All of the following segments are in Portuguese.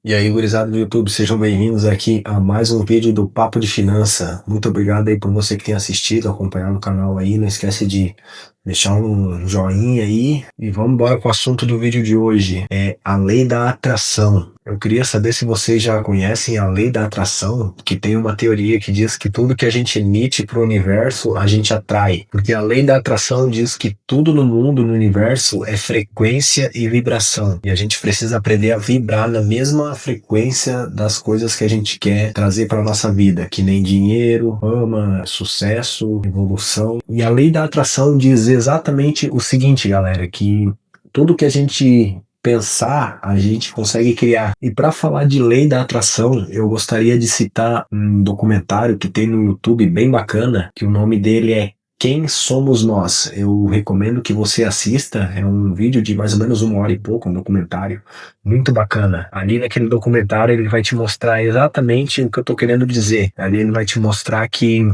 E aí, gurizada do YouTube, sejam bem-vindos aqui a mais um vídeo do Papo de Finança. Muito obrigado aí por você que tem assistido, acompanhado o canal aí. Não esquece de deixar um joinha aí. E vamos embora com o assunto do vídeo de hoje. É a lei da atração. Eu queria saber se vocês já conhecem a lei da atração, que tem uma teoria que diz que tudo que a gente emite para o universo, a gente atrai. Porque a lei da atração diz que tudo no mundo, no universo, é frequência e vibração. E a gente precisa aprender a vibrar na mesma frequência das coisas que a gente quer trazer para nossa vida, que nem dinheiro, fama, sucesso, evolução. E a lei da atração diz exatamente o seguinte, galera, que tudo que a gente pensar, a gente consegue criar. E para falar de lei da atração, eu gostaria de citar um documentário que tem no YouTube bem bacana, que o nome dele é Quem Somos Nós. Eu recomendo que você assista, é um vídeo de mais ou menos 1 hora e pouco, um documentário muito bacana. Ali naquele documentário ele vai te mostrar exatamente o que eu tô querendo dizer. Ali ele vai te mostrar que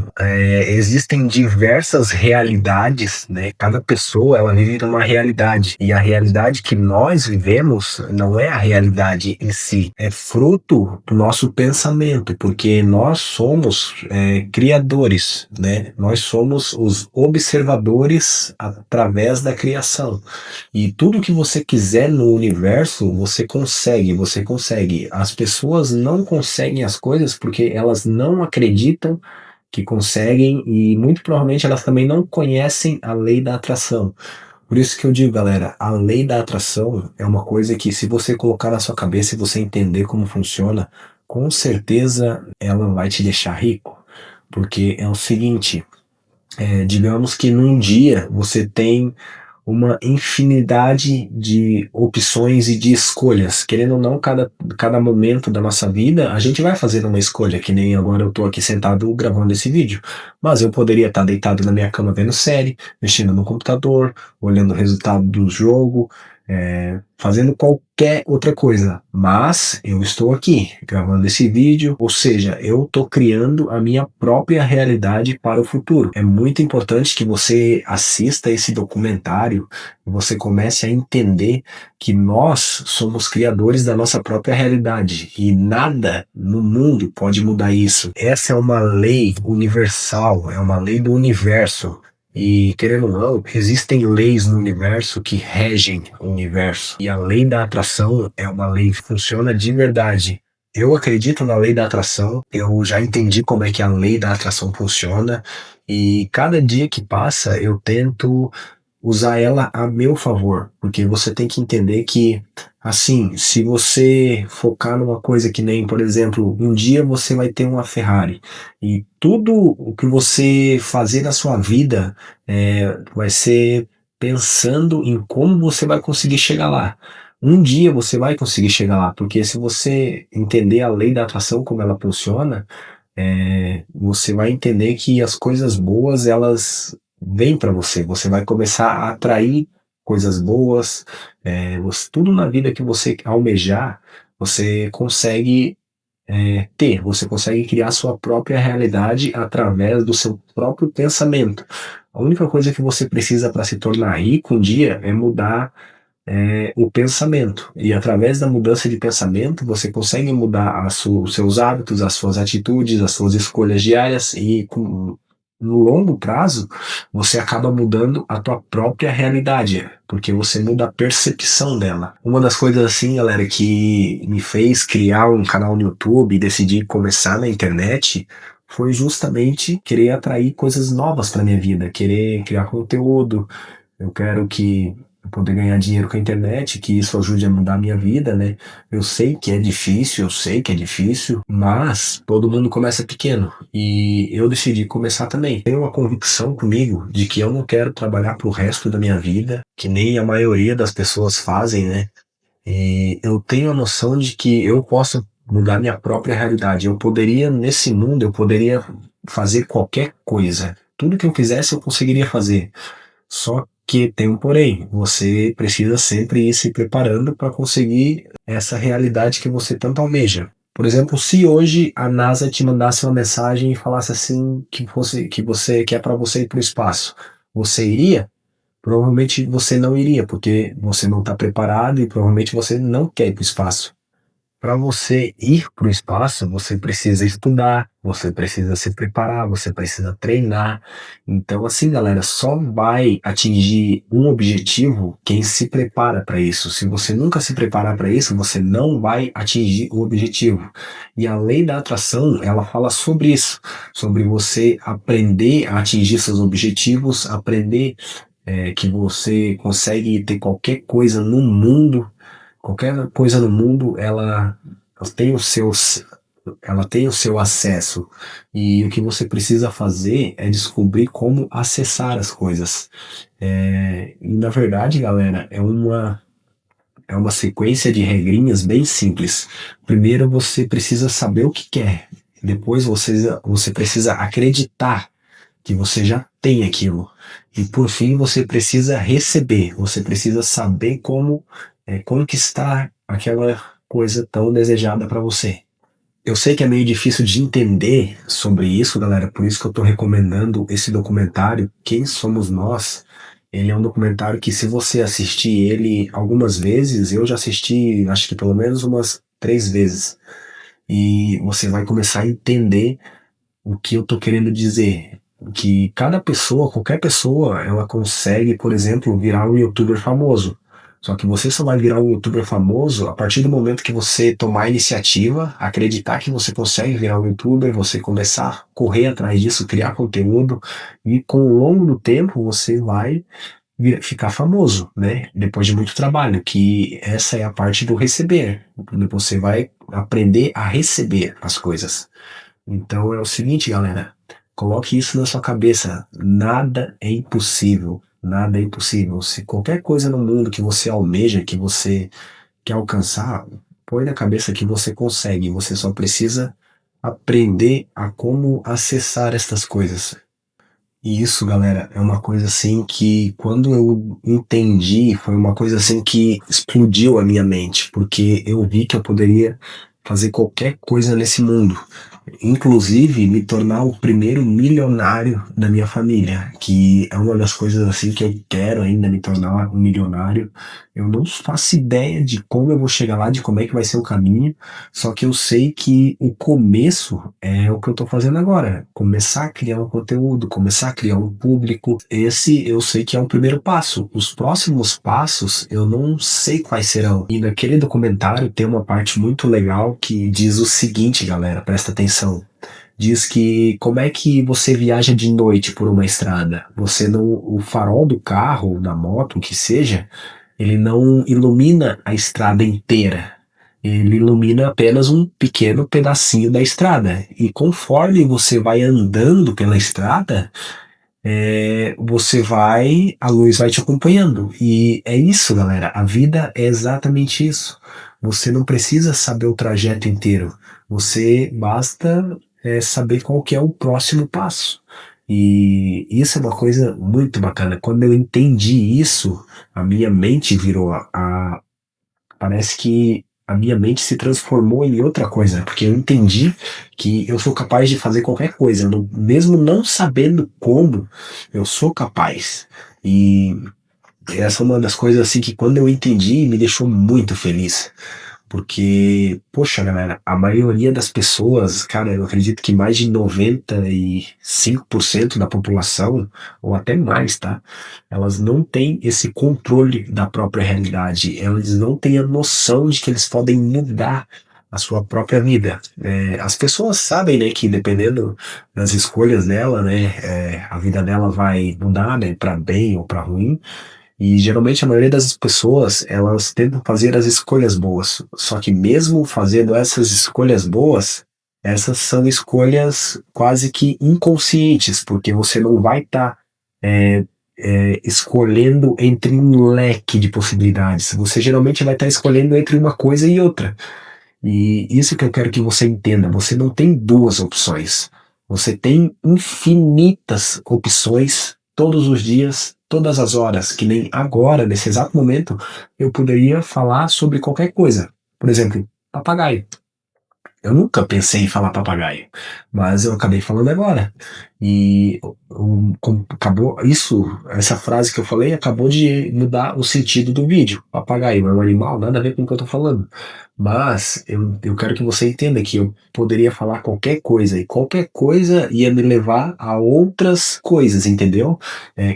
existem diversas realidades, né? Cada pessoa ela vive numa realidade e a realidade que nós vivemos não é a realidade em si, é fruto do nosso pensamento, porque nós somos criadores, né? Nós somos os observadores através da criação. E tudo que você quiser no universo, você consegue, você consegue. As pessoas não conseguem as coisas porque elas não acreditam que conseguem e muito provavelmente elas também não conhecem a lei da atração. Por isso que eu digo, galera, a lei da atração é uma coisa que se você colocar na sua cabeça e você entender como funciona, com certeza ela vai te deixar rico. Porque é o seguinte, digamos que num dia você tem uma infinidade de opções e de escolhas. Querendo ou não, cada momento da nossa vida, a gente vai fazer uma escolha, que nem agora eu tô aqui sentado gravando esse vídeo. Mas eu poderia estar deitado na minha cama vendo série, mexendo no computador, olhando o resultado do jogo, fazendo qualquer outra coisa. Mas eu estou aqui gravando esse vídeo, ou seja, eu estou criando a minha própria realidade para o futuro. É muito importante que você assista esse documentário e você comece a entender que nós somos criadores da nossa própria realidade e nada no mundo pode mudar isso. Essa é uma lei universal, é uma lei do universo. E, querendo ou não, existem leis no universo que regem o universo. E a lei da atração é uma lei que funciona de verdade. Eu acredito na lei da atração, eu já entendi como é que a lei da atração funciona, e cada dia que passa eu tento usar ela a meu favor, porque você tem que entender que, assim, se você focar numa coisa que nem, por exemplo, um dia você vai ter uma Ferrari, e tudo o que você fazer na sua vida vai ser pensando em como você vai conseguir chegar lá. Um dia você vai conseguir chegar lá, porque se você entender a lei da atração, como ela funciona, você vai entender que as coisas boas, elas vêm para você. Você vai começar a atrair coisas boas, tudo na vida que você almejar, você consegue ter, você consegue criar sua própria realidade através do seu próprio pensamento. A única coisa que você precisa para se tornar rico um dia é mudar o pensamento. E através da mudança de pensamento, você consegue mudar os seus hábitos, as suas atitudes, as suas escolhas diárias e no longo prazo, você acaba mudando a tua própria realidade, porque você muda a percepção dela. Uma das coisas assim, galera, que me fez criar um canal no YouTube e decidir começar na internet foi justamente querer atrair coisas novas para minha vida, querer criar conteúdo. Eu quero que poder ganhar dinheiro com a internet, que isso ajude a mudar a minha vida, né? Eu sei que é difícil, eu sei que é difícil, mas todo mundo começa pequeno e eu decidi começar também. Tenho uma convicção comigo de que eu não quero trabalhar pro resto da minha vida, que nem a maioria das pessoas fazem, né? E eu tenho a noção de que eu posso mudar minha própria realidade. Eu poderia, nesse mundo, eu poderia fazer qualquer coisa. Tudo que eu quisesse eu conseguiria fazer. Só que tem um porém, você precisa sempre ir se preparando para conseguir essa realidade que você tanto almeja. Por exemplo, se hoje a NASA te mandasse uma mensagem e falasse assim que é para você ir para o espaço, você iria? Provavelmente você não iria, porque você não está preparado e provavelmente você não quer ir para o espaço. para você ir para o espaço, você precisa estudar, você precisa se preparar, você precisa treinar. Então, assim, galera, só vai atingir um objetivo quem se prepara para isso. Se você nunca se preparar para isso, você não vai atingir o objetivo. E a lei da atração, ela fala sobre isso, sobre você aprender a atingir seus objetivos, aprender que você consegue ter qualquer coisa no mundo, tem os seus, ela tem o seu acesso. E o que você precisa fazer é descobrir como acessar as coisas. E na verdade, galera, é uma sequência de regrinhas bem simples. Primeiro você precisa saber o que quer. Depois você precisa acreditar que você já tem aquilo. E por fim, você precisa receber, você precisa saber como conquistar aquela coisa tão desejada para você. Eu sei que é meio difícil de entender sobre isso, galera, por isso que eu estou recomendando esse documentário, Quem Somos Nós. Ele é um documentário que, se você assistir ele algumas vezes, eu já assisti, acho que pelo menos umas 3 vezes, e você vai começar a entender o que eu tô querendo dizer. Que cada pessoa, qualquer pessoa, ela consegue, por exemplo, virar um youtuber famoso. Só que você só vai virar um youtuber famoso a partir do momento que você tomar a iniciativa, acreditar que você consegue virar um youtuber, você começar a correr atrás disso, criar conteúdo, e com o longo do tempo você vai ficar famoso, né? Depois de muito trabalho, que essa é a parte do receber. Você vai aprender a receber as coisas. Então é o seguinte, galera, coloque isso na sua cabeça. Nada é impossível. Nada é impossível. Se qualquer coisa no mundo que você almeja, que você quer alcançar, põe na cabeça que você consegue. Você só precisa aprender a como acessar estas coisas. E isso, galera, é uma coisa assim que, quando eu entendi, foi uma coisa assim que explodiu a minha mente, porque eu vi que eu poderia fazer qualquer coisa nesse mundo, inclusive me tornar o primeiro milionário da minha família, que é uma das coisas assim que eu quero ainda, me tornar um milionário. Eu não faço ideia de como eu vou chegar lá, de como é que vai ser o caminho, só que eu sei que o começo é o que eu tô fazendo agora, começar a criar um conteúdo, começar a criar um público. Esse eu sei que é o primeiro passo. Os próximos passos eu não sei quais serão. E naquele documentário tem uma parte muito legal que diz o seguinte, galera, presta atenção. Diz que como é que você viaja de noite por uma estrada? Você não, o farol do carro, da moto, o que seja, ele não ilumina a estrada inteira. Ele ilumina apenas um pequeno pedacinho da estrada. E conforme você vai andando pela estrada, a luz vai te acompanhando. E é isso, galera. A vida é exatamente isso. Você não precisa saber o trajeto inteiro. Você basta saber qual que é o próximo passo. E isso é uma coisa muito bacana. Quando eu entendi isso, a minha mente virou parece que a minha mente se transformou em outra coisa, porque eu entendi que eu sou capaz de fazer qualquer coisa, mesmo não sabendo como, eu sou capaz. E essa é uma das coisas assim que, quando eu entendi, me deixou muito feliz. Porque, poxa, galera, a maioria das pessoas, cara, eu acredito que mais de 95% da população, ou até mais, tá? Elas não têm esse controle da própria realidade. Elas não têm a noção de que eles podem mudar a sua própria vida. As pessoas sabem, né, que dependendo das escolhas dela, né, a vida dela vai mudar, né, para bem ou para ruim. E geralmente a maioria das pessoas, elas tentam fazer as escolhas boas. Só que mesmo fazendo essas escolhas boas, essas são escolhas quase que inconscientes, porque você não vai estar escolhendo entre um leque de possibilidades. Você geralmente vai estar escolhendo entre uma coisa e outra. E isso que eu quero que você entenda. Você não tem duas opções. Você tem infinitas opções todos os dias, todas as horas, que nem agora, nesse exato momento, eu poderia falar sobre qualquer coisa. Por exemplo, papagaio. Eu nunca pensei em falar papagaio, mas eu acabei falando agora. E acabou isso, essa frase que eu falei acabou de mudar o sentido do vídeo. Papagaio é um animal, nada a ver com o que eu tô falando. Mas eu quero que você entenda que eu poderia falar qualquer coisa, e qualquer coisa ia me levar a outras coisas, entendeu?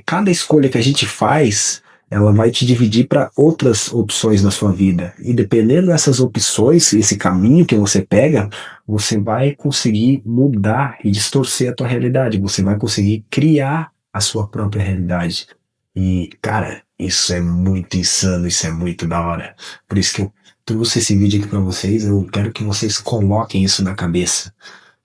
Cada escolha que a gente faz, ela vai te dividir para outras opções na sua vida. E dependendo dessas opções, esse caminho que você pega, você vai conseguir mudar e distorcer a tua realidade. Você vai conseguir criar a sua própria realidade. E, cara, isso é muito insano, isso é muito da hora. Por isso que eu trouxe esse vídeo aqui para vocês. Eu quero que vocês coloquem isso na cabeça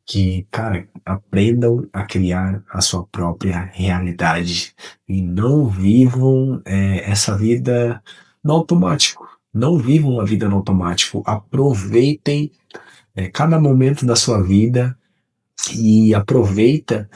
que, cara, aprendam a criar a sua própria realidade e não vivam essa vida no automático. Não vivam a vida no automático. Aproveitem cada momento da sua vida e aproveita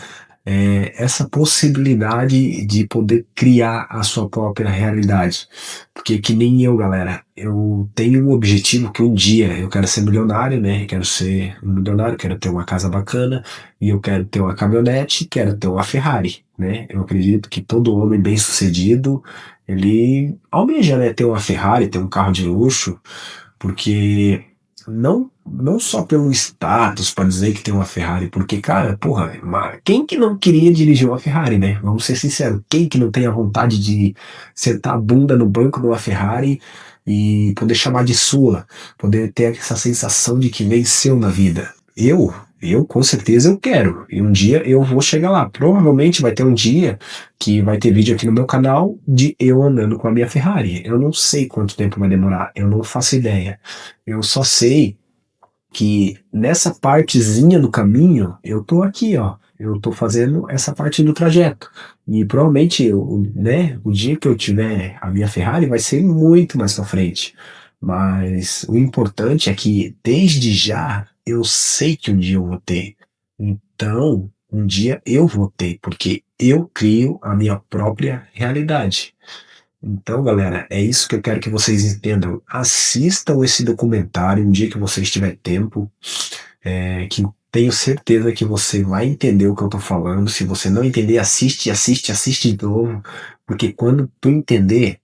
essa possibilidade de poder criar a sua própria realidade. Porque que nem eu, galera, eu tenho um objetivo que um dia eu quero ser milionário, né? Eu quero ser um milionário, quero ter uma casa bacana, e eu quero ter uma caminhonete, quero ter uma Ferrari, né? Eu acredito que todo homem bem-sucedido, ele almeja, né, ter uma Ferrari, ter um carro de luxo, porque não só pelo status para dizer que tem uma Ferrari, porque, cara, porra, quem que não queria dirigir uma Ferrari, né? Vamos ser sinceros, quem que não tem a vontade de sentar a bunda no banco de uma Ferrari e poder chamar de sua, poder ter essa sensação de que venceu na vida? Eu com certeza eu quero, e um dia eu vou chegar lá. Provavelmente vai ter um dia que vai ter vídeo aqui no meu canal de eu andando com a minha Ferrari. Eu não sei quanto tempo vai demorar, eu não faço ideia. Eu só sei que nessa partezinha do caminho eu tô aqui, ó. Eu tô fazendo essa parte do trajeto. E provavelmente, né, o dia que eu tiver a minha Ferrari vai ser muito mais pra frente. Mas o importante é que desde já eu sei que um dia eu vou ter. Então, um dia eu vou ter, porque eu crio a minha própria realidade. Então, galera, é isso que eu quero que vocês entendam. Assistam esse documentário um dia que vocês tiver tempo, que tenho certeza que você vai entender o que eu tô falando. Se você não entender, assiste, assiste, assiste de novo, porque quando tu entender,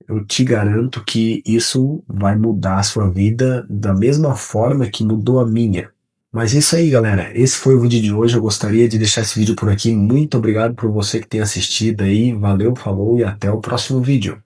eu te garanto que isso vai mudar a sua vida da mesma forma que mudou a minha. Mas é isso aí, galera. Esse foi o vídeo de hoje. Eu gostaria de deixar esse vídeo por aqui. Muito obrigado por você que tem assistido aí. Valeu, falou e até o próximo vídeo.